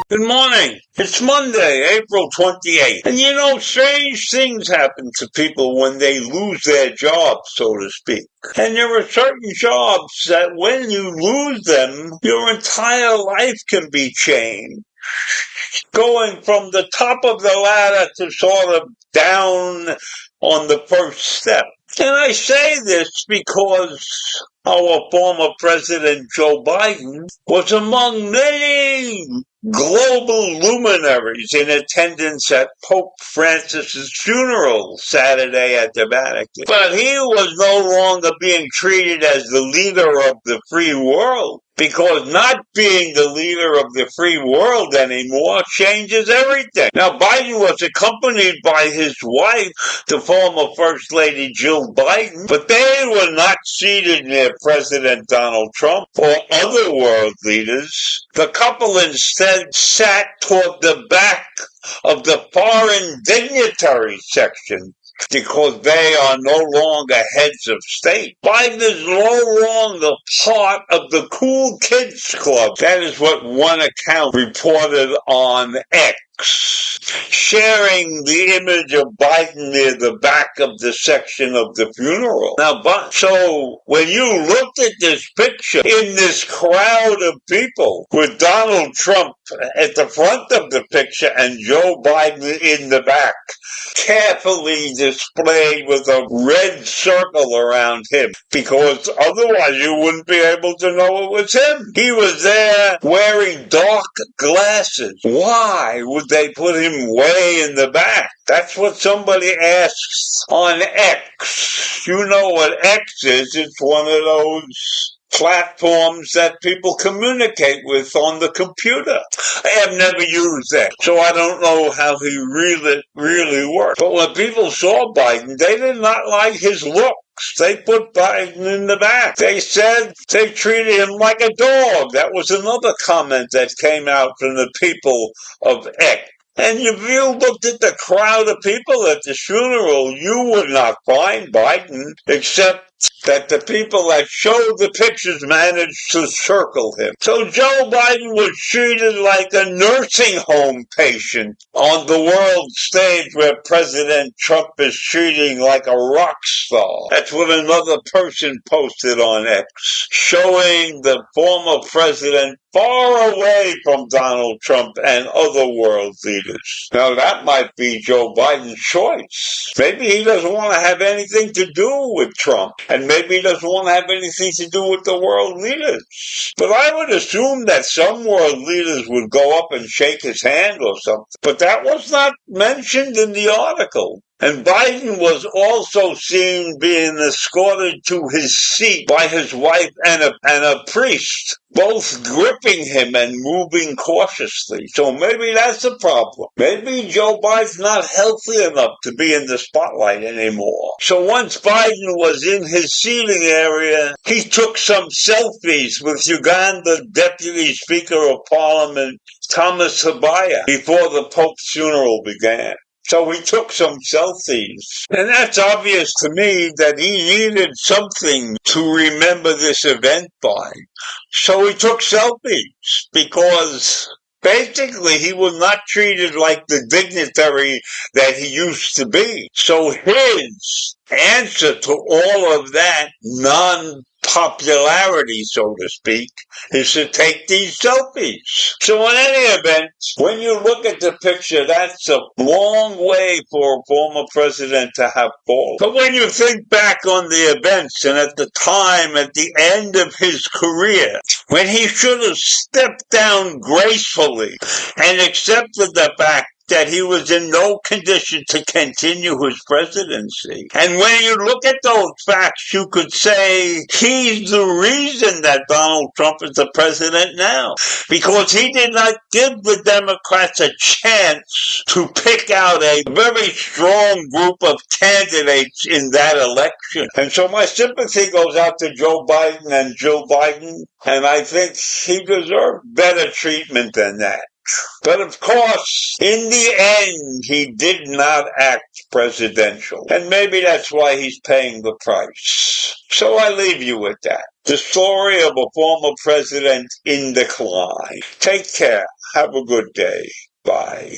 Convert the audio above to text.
Good morning. It's Monday, April 28th. And you know, strange things happen to people when they lose their job, so to speak. And there are certain jobs that when you lose them, your entire life can be changed. Going from the top of the ladder to sort of down on the first step. And I say this because our former President Joe Biden was among many global luminaries in attendance at Pope Francis's funeral Saturday at the Vatican. But he was no longer being treated as the leader of the free world, because not being the leader of the free world anymore changes everything. Now, Biden was accompanied by his wife, the former First Lady Jill Biden, but they were not seated near President Donald Trump or other world leaders. The couple instead sat toward the back of the foreign dignitary section, because they are no longer heads of state. Biden is no longer part of the cool kids club. That is what one account reported on X, sharing the image of Biden near the back of the section of the funeral. Now, so when you looked at this picture in this crowd of people with Donald Trump at the front of the picture and Joe Biden in the back, carefully displayed with a red circle around him, because otherwise you wouldn't be able to know it was him. He was there wearing dark glasses. Why would they put him way in the back? That's what somebody asks on X. You know what X is? It's one of those platforms that people communicate with on the computer. I have never used that, so I don't know how he really works. But when people saw Biden, they did not like his looks. They put Biden in the back. They said they treated him like a dog. That was another comment that came out from the people of X. And if you looked at the crowd of people at the funeral, you would not find Biden, except that the people that showed the pictures managed to circle him. So Joe Biden was treated like a nursing home patient on the world stage, where President Trump is treating like a rock star. That's what another person posted on X, showing the former president far away from Donald Trump and other world leaders. Now, that might be Joe Biden's choice. Maybe he doesn't want to have anything to do with Trump, and maybe he doesn't want to have anything to do with the world leaders. But I would assume that some world leaders would go up and shake his hand or something. But that was not mentioned in the article. And Biden was also seen being escorted to his seat by his wife and a priest, both gripping him and moving cautiously. So maybe that's the problem. Maybe Joe Biden's not healthy enough to be in the spotlight anymore. So once Biden was in his seating area, he took some selfies with Uganda Deputy Speaker of Parliament Thomas Habaya before the Pope's funeral began. So he took some selfies. And that's obvious to me that he needed something to remember this event by. So he took selfies, because basically he was not treated like the dignitary that he used to be. So his answer to all of that popularity, so to speak, is to take these selfies. So in any event, when you look at the picture, that's a long way for a former president to have fallen. But when you think back on the events and at the time, at the end of his career, when he should have stepped down gracefully and accepted the fact that he was in no condition to continue his presidency. And when you look at those facts, you could say he's the reason that Donald Trump is the president now. Because he did not give the Democrats a chance to pick out a very strong group of candidates in that election. And so my sympathy goes out to Joe Biden and Jill Biden, and I think he deserved better treatment than that. But of course, in the end, he did not act presidential. And maybe that's why he's paying the price. So I leave you with that. The story of a former president in decline. Take care. Have a good day. Bye.